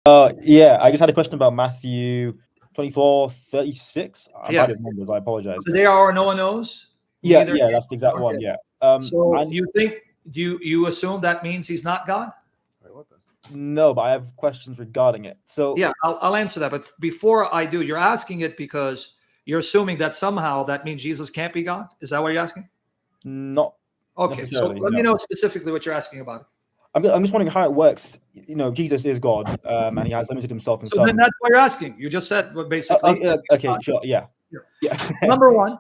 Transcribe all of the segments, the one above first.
Yeah, I just had a question about Matthew 24:36. I'm Yeah. bad with numbers. I apologize. The day hour no one knows. Yeah, neither yeah, he that's the exact nor one. him. Yeah. So you think you assume that means he's not God? Wait, what the? No, but I have questions regarding it. So Yeah, I'll answer that. But before I do, you're asking it because you're assuming that somehow that means Jesus can't be God. Is that what you're asking? not Okay, so necessarily. let me No. know specifically what you're asking about. I'm just wondering how it works. Jesus is God, and he has limited himself in So some. then that's what you're asking. You just said basically. Okay, sure. Yeah. Yeah. Yeah. Number one,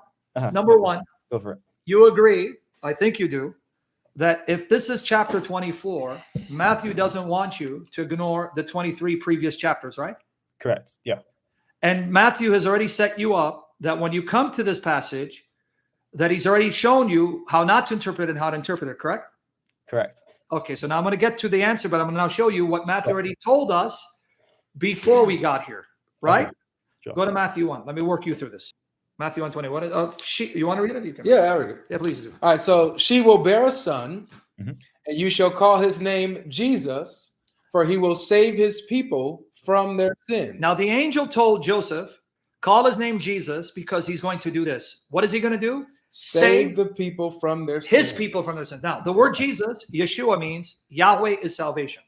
Go for it. you agree, I think you do, that if this is chapter 24, Matthew doesn't want you to ignore the 23 previous chapters, right? Correct. Yeah. And Matthew has already set you up that when you come to this passage, that he's already shown you how not to interpret and how to interpret it, correct? Correct. Okay, so now I'm going to get to the answer, but I'm going to now show you what Matthew already told us before we got here, right? Okay. Sure. Go to Matthew 1. Let me work you through this. Matthew 1:20. What is, you want to read it? You can. Yeah, I read it. Yeah, please do. All right, so she will bear a son, Mhm. and you shall call his name Jesus, for he will save his people from their sins. Now, the angel told Joseph, call his name Jesus because he's going to do this. What is he going to do? save the people from their His sins. people from their sins. Now, the word Jesus, Yeshua, means Yahweh is salvation.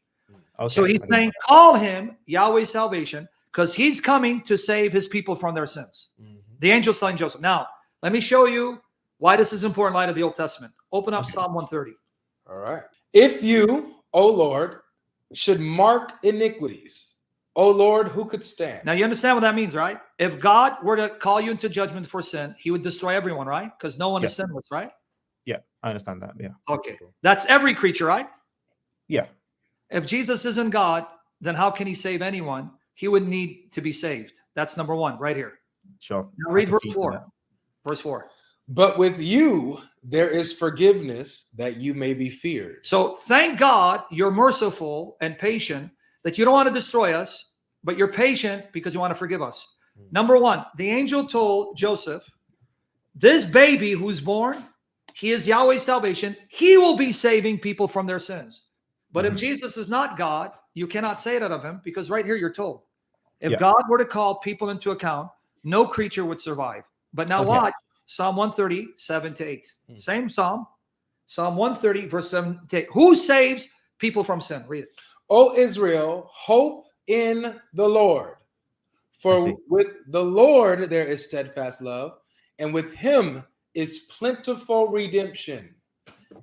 Okay. So he's saying, call him Yahweh salvation because he's coming to save his people from their sins. Mhm. The angel's telling Joseph. Now, let me show you why this is important in light of the Old Testament. Open up Psalm 130. All right. If you, O Lord, should mark iniquities, O Lord, who could stand? Now, you understand what that means, right? If God were to call you into judgment for sin, he would destroy everyone, right? Because no one is sinless, right? Yeah, I understand that. Yeah. Okay. That's every creature, right? Yeah. If Jesus isn't God, then how can he save anyone? He would need to be saved. That's number one, right here. Sure. Now read I can verse see 4. that. Verse 4. But with you there is forgiveness that you may be feared. So thank God you're merciful and patient, that you don't want to destroy us, but you're patient because you want to forgive us. Number one, the angel told Joseph, this baby who's born, he is Yahweh's salvation. He will be saving people from their sins. But if Jesus is not God, you cannot say that of him because right here you're told, if God were to call people into account, no creature would survive. But now watch Psalm 130, 7-8. Same Psalm. Psalm 130, verse 7-8. Who saves people from sin? Read it. O Israel, hope in the Lord. For with the Lord there is steadfast love, and with him is plentiful redemption.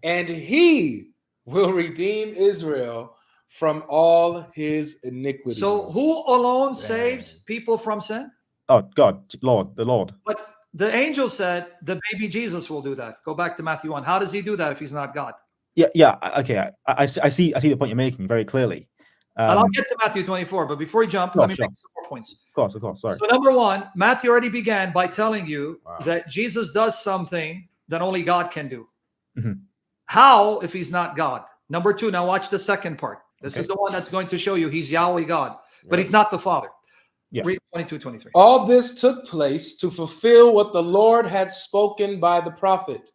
And he will redeem Israel from all his iniquities. So who alone saves people from sin? Oh, God, Lord, the Lord. But the angel said the baby Jesus will do that. Go back to Matthew 1. How does he do that if he's not God? Yeah. Okay. I see the point you're making very clearly. And I'll get to Matthew 24, but before you jump, let me make some more points. Of course. Sorry. So number one, Matthew already began by telling you that Jesus does something that only God can do. How if he's not God? Number two, now watch the second part. This is the one that's going to show you he's Yahweh God, but he's not the Father. Yeah. Read 22-23. All this took place to fulfill what the Lord had spoken by the prophet.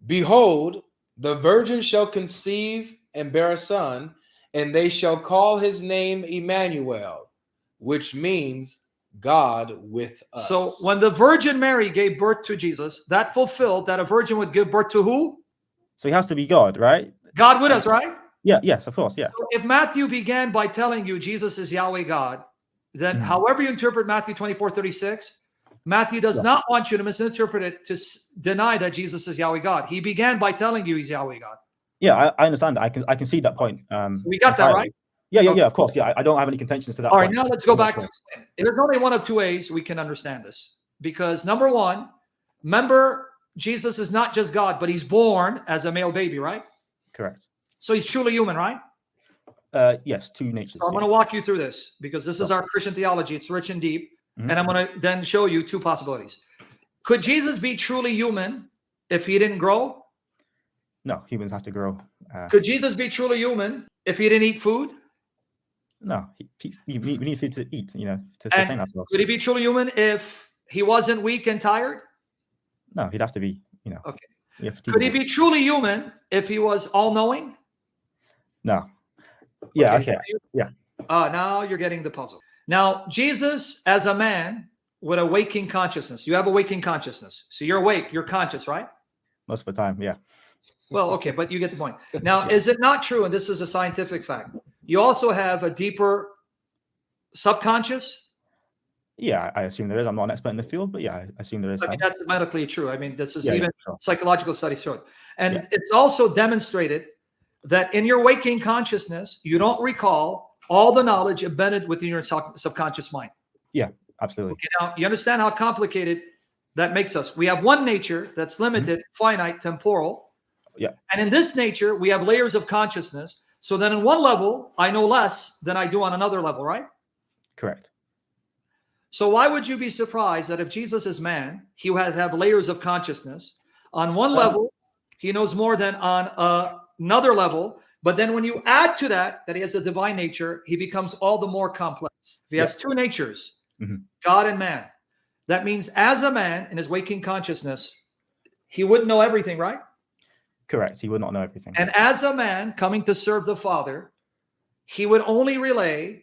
Behold, the virgin shall conceive and bear a son, and they shall call his name Emmanuel, which means God with us. So when the Virgin Mary gave birth to Jesus, that fulfilled that a virgin would give birth to who? So he has to be God, right? God with us, right? Yeah. Yes, of course. Yeah. So if Matthew began by telling you Jesus is Yahweh God, then however you interpret Matthew 24:36, Matthew does not want you to misinterpret it to deny that Jesus is Yahweh God. He began by telling you he's Yahweh God. Yeah, I understand that. I can see that point. So we got that right? Yeah, of course. Yeah, I don't have any contentions to that. All right, point. now let's go back to explain. There's only one of two ways we can understand this. Because number one, remember, Jesus is not just God, but he's born as a male baby, right? Correct. So he's truly human, right? Yes, two natures. So I'm going to walk you through this because this is our Christian theology. It's rich and deep. And I'm going to then show you two possibilities. Could Jesus be truly human if he didn't grow? No, humans have to grow. Could Jesus be truly human if he didn't eat food? No, we need food to eat, to And sustain ourselves. could he be truly human if he wasn't weak and tired? No, he'd have to be, Okay. Could he be truly human if he was all-knowing? No. Yeah, okay. Yeah. Now you're getting the puzzle. Now, Jesus as a man with a waking consciousness. You have a waking consciousness. So you're awake, you're conscious, right? Most of the time, yeah. Well, okay, but you get the point. Now, is it not true, and this is a scientific fact, you also have a deeper subconscious? Yeah, I assume there is. I'm not an expert in the field, but yeah, I assume there is. I mean, that's medically true. I mean, this is sure. psychological studies show it. And it's also demonstrated that in your waking consciousness, you don't recall all the knowledge embedded within your subconscious mind. Yeah, absolutely. Okay, now, you understand how complicated that makes us. We have one nature that's limited, finite, temporal. Yeah. And in this nature, we have layers of consciousness. So then in one level, I know less than I do on another level, right? Correct. So why would you be surprised that if Jesus is man, he would have layers of consciousness? On one level, he knows more than on another level. But then when you add to that he has a divine nature, he becomes all the more complex. If he has two natures, God and man, that means as a man in his waking consciousness, he wouldn't know everything, right? Correct. He would not know everything. And as a man coming to serve the Father, he would only relay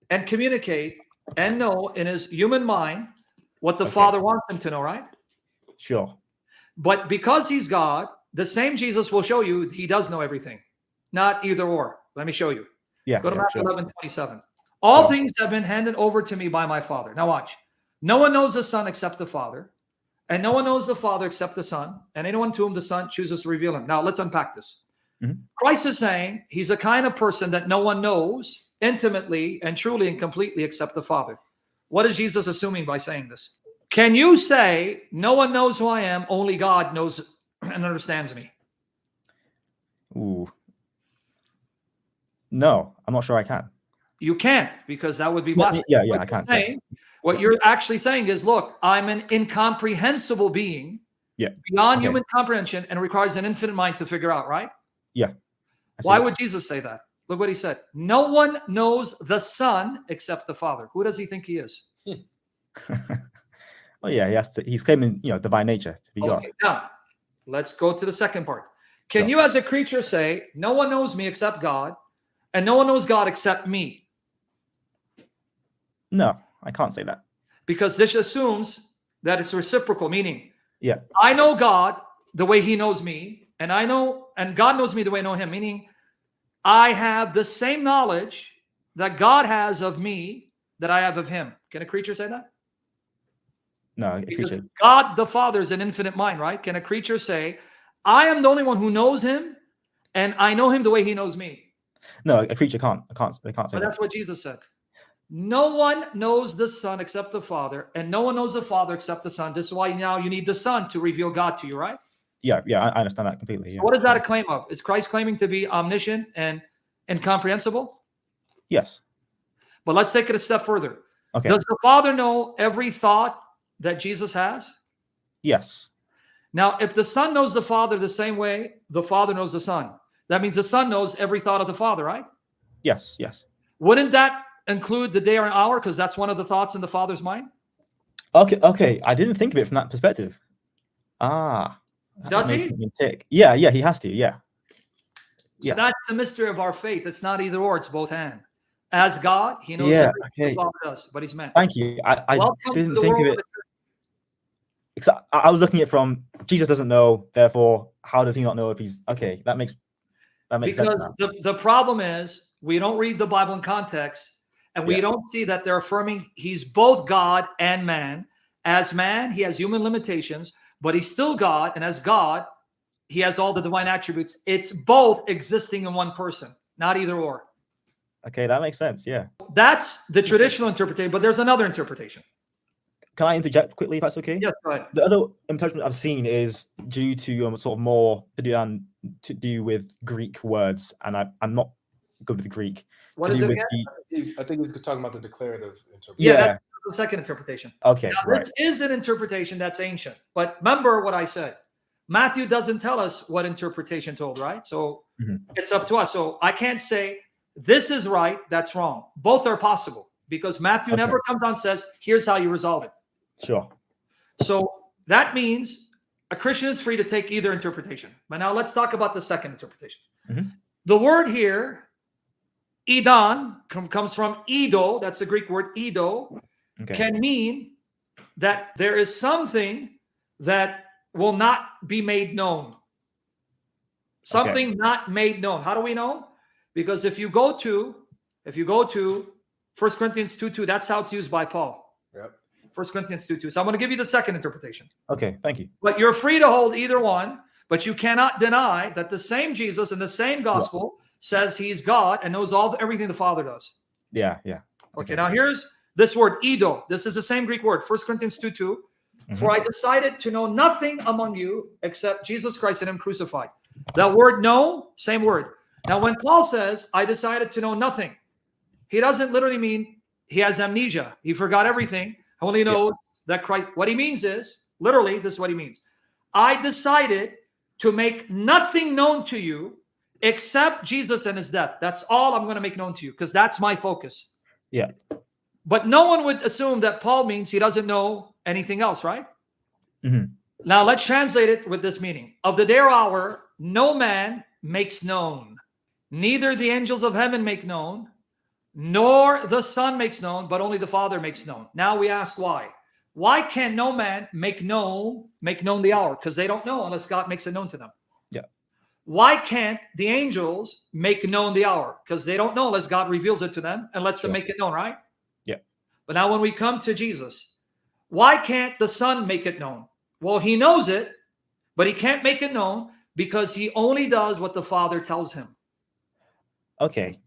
and communicate and know in his human mind what the Father wants him to know, right? Sure. But because he's God, the same Jesus will show you he does know everything. Not either or. Let me show you. Yeah. Go to Matthew 11:27. All things have been handed over to me by my Father. Now watch. No one knows the Son except the Father, and no one knows the Father except the Son, and anyone to whom the Son chooses to reveal him. Now let's unpack this. Christ is saying he's a kind of person that no one knows intimately and truly and completely except the Father. What is Jesus assuming by saying this? Can you say no one knows who I am, only God knows and understands me? Ooh. No, I'm not sure I can. You can't, because that would be blasphemy. Yeah, I can't. What you're actually saying is, look, I'm an incomprehensible being beyond human comprehension and requires an infinite mind to figure out, right? Yeah. Why would Jesus say that? Look what he said. No one knows the Son except the Father. Who does he think he is? Oh yeah, he's claiming, divine nature to be God. Now, let's go to the second part. Can you as a creature say, no one knows me except God, and no one knows God except me? No, I can't say that. Because this assumes that it's reciprocal, meaning Yeah. I know God the way he knows me, and God knows me the way I know him, meaning I have the same knowledge that God has of me that I have of him. Can a creature say that? No, because God the Father is an infinite mind, right? Can a creature say, I am the only one who knows him, and I know him the way he knows me? No, a creature can't. They can't say But that. that's what Jesus said. No one knows the Son except the Father, and no one knows the Father except the Son. This is why now you need the Son to reveal God to you, right? Yeah, I understand that completely. Yeah. So what is that a claim of? Is Christ claiming to be omniscient and incomprehensible? Yes. But let's take it a step further. Okay. Does the Father know every thought that Jesus has? Yes. Now, if the Son knows the Father the same way the Father knows the Son, that means the Son knows every thought of the Father, right? Yes. Wouldn't that include the day or an hour, because that's one of the thoughts in the Father's mind? Okay. I didn't think of it from that perspective. Does he? Tick. Yeah, he has to. Yeah. So that's the mystery of our faith. It's not either or, it's both and. As God, he knows everything the Father does, but he's man. Thank you. I didn't think of it. I was looking at it from Jesus doesn't know, therefore, how does he not know if he's okay? That makes sense. Because the problem is we don't read the Bible in context, and we don't see that they're affirming he's both God and man. As man, he has human limitations, but he's still God, and as God, he has all the divine attributes. It's both existing in one person, not either or. Okay, that makes sense. Yeah. That's the traditional interpretation, but there's another interpretation. Can I interject quickly, if that's okay? Yes, go ahead. The other interpretation I've seen is due to sort of more to do with Greek words, and I'm not good with Greek. What is it again? I think he's talking about the declarative interpretation. Yeah, that's the second interpretation. Okay, now, this is an interpretation that's ancient, but remember what I said. Matthew doesn't tell us what interpretation told, right? So it's up to us. So I can't say this is right, that's wrong. Both are possible, because Matthew never comes on and says, here's how you resolve it. Sure. So that means a Christian is free to take either interpretation. But now let's talk about the second interpretation. The word here Edon comes from Edo. That's the Greek word Edo. Okay. Can mean that there is something that will not be made known. Something not made known. How do we know? Because if you go to 1 Corinthians 2:2, that's how it's used by Paul. Yep. 1 Corinthians 2:2. So I'm going to give you the second interpretation. Okay, thank you. But you're free to hold either one, but you cannot deny that the same Jesus in the same gospel says he's God and knows everything the Father does. Yeah. Okay, now here's this word, Edo. This is the same Greek word, 1 Corinthians 2:2. For I decided to know nothing among you except Jesus Christ and him crucified. That word know, same word. Now, when Paul says, I decided to know nothing, he doesn't literally mean he has amnesia. He forgot everything. Only knows that Christ. What he means is, literally, this is what he means. I decided to make nothing known to you except Jesus and his death. That's all I'm going to make known to you because that's my focus. Yeah. But no one would assume that Paul means he doesn't know anything else, right? Mm-hmm. Now let's translate it with this meaning. Of the day or hour, no man makes known. Neither the angels of heaven make known, nor the Son makes known, but only the Father makes known. Now we ask why. Why can no man make known the hour? Because they don't know unless God makes it known to them. Yeah. Why can't the angels make known the hour? Because they don't know unless God reveals it to them and lets them make it known, right? Yeah. But now when we come to Jesus, why can't the Son make it known? Well, he knows it, but he can't make it known because he only does what the Father tells him. Okay.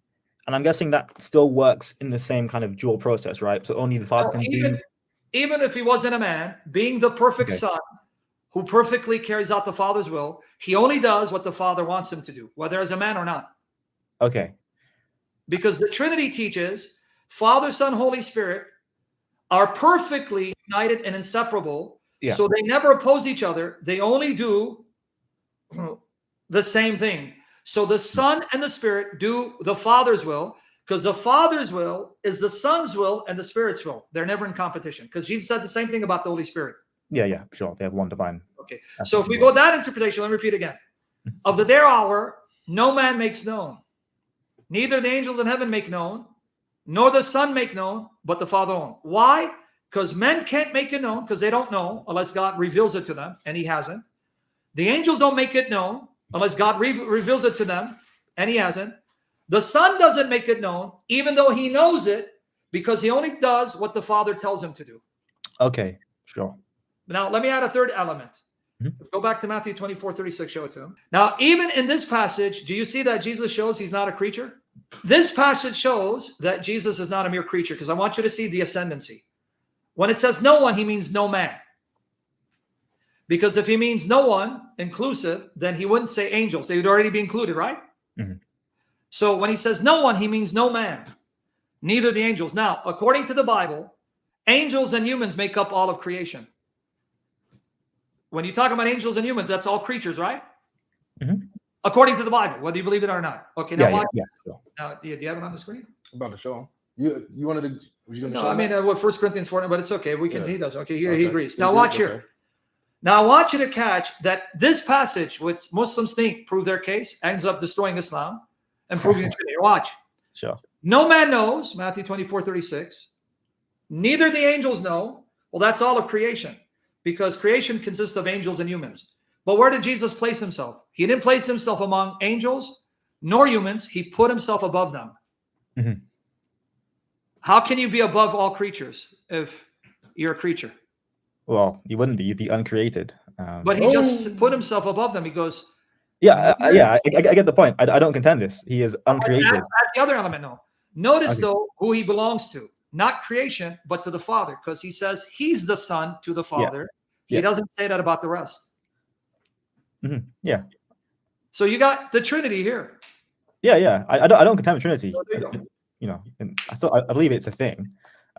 And I'm guessing that still works in the same kind of dual process, right? So only the Father can do. Even if he wasn't a man, being the perfect Son who perfectly carries out the Father's will, he only does what the Father wants him to do, whether as a man or not. Okay. Because the Trinity teaches Father, Son, Holy Spirit are perfectly united and inseparable. Yeah. So they never oppose each other. They only do the same thing. So the Son and the Spirit do the Father's will, because the Father's will is the Son's will and the Spirit's will. They're never in competition, because Jesus said the same thing about the Holy Spirit. Yeah, sure. They have one divine. Okay. So if we go that interpretation, let me repeat again. Of the day or hour, no man makes known. Neither the angels in heaven make known, nor the Son make known, but the Father alone. Why? Because men can't make it known because they don't know unless God reveals it to them, and he hasn't. The angels don't make it known unless God reveals it to them, and he hasn't. The Son doesn't make it known, even though he knows it, because he only does what the Father tells him to do. Okay, sure. Now, let me add a third element. Go back to Matthew 24:36, show it to him. Now, even in this passage, do you see that Jesus shows he's not a creature? This passage shows that Jesus is not a mere creature, because I want you to see the ascendancy. When it says no one, he means no man. Because if he means no one, inclusive, then he wouldn't say angels. They would already be included, right? Mm-hmm. So when he says no one, he means no man, neither the angels. Now, according to the Bible, angels and humans make up all of creation. When you talk about angels and humans, that's all creatures, right? Mm-hmm. According to the Bible, whether you believe it or not. Okay, now watch. Now, do you have it on the screen? I'm about to show him. You wanted to? Were you going to show? I mean, what 1 Corinthians 4, but it's okay. We can. He does. Okay, he agrees. Now watch here. Okay. Now I want you to catch that this passage, which Muslims think prove their case, ends up destroying Islam and proving the Trinity. Watch. Sure. No man knows, Matthew 24:36. Neither the angels know. Well, that's all of creation, because creation consists of angels and humans. But where did Jesus place himself? He didn't place himself among angels nor humans. He put himself above them. Mm-hmm. How can you be above all creatures if you're a creature? Well, you wouldn't be. You'd be uncreated. But he just put himself above them. He goes, I get the point. I don't contend this. He is uncreated. Add the other element, no. Notice, though, who he belongs to. Not creation, but to the Father, because he says he's the Son to the Father. Yeah. He doesn't say that about the rest. Mm-hmm. Yeah. So you got the Trinity here. Yeah. I don't contend the Trinity. So there you go. You know, and I believe it's a thing.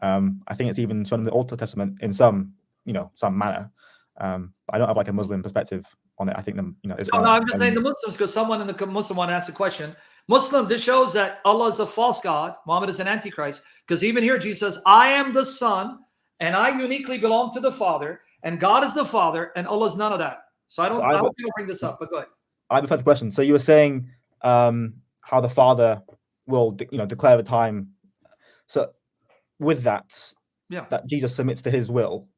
I think it's even shown in the Old Testament in some manner. I don't have like a Muslim perspective on it. I think Islam, no, I'm just saying the Muslims, because someone in the Muslim one asked a question. Muslim, this shows that Allah is a false God. Muhammad is an antichrist. Because even here, Jesus says, I am the Son, and I uniquely belong to the Father, and God is the Father, and Allah is none of that. So I hope you don't bring this up, but go ahead. I have a further question. So you were saying how the Father will declare the time. So with that, Yeah. that Jesus submits to his will.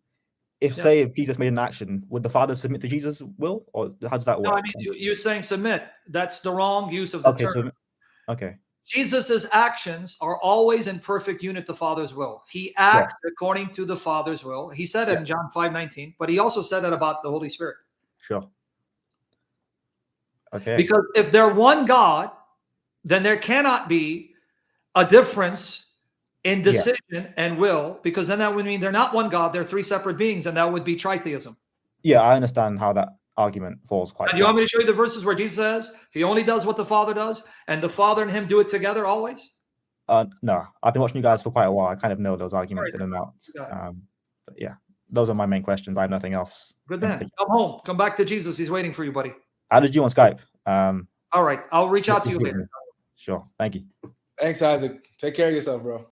If Yeah. say if Jesus made an action, would the Father submit to Jesus' will, or how does that work? No, I mean you're saying submit. That's the wrong use of the Okay, term. so okay, Jesus's actions are always in perfect unit the Father's will. He acts according to the Father's will. He said it in John 5:19, but he also said that about the Holy Spirit. sure. Okay. Because if they're one God, then there cannot be a difference in decision and will, because then that would mean they're not one God, they're three separate beings, and that would be tritheism. Yeah, I understand how that argument falls quite. And you want me to show you the verses where Jesus says he only does what the Father does, and the Father and him do it together always? No, I've been watching you guys for quite a while. I kind of know those arguments in and out. But yeah, those are my main questions. I have nothing else. Good man. Come home. Come back to Jesus. He's waiting for you, buddy. Added you on Skype. All right. I'll reach out to you later. Sure. Thank you. Thanks, Isaac. Take care of yourself, bro.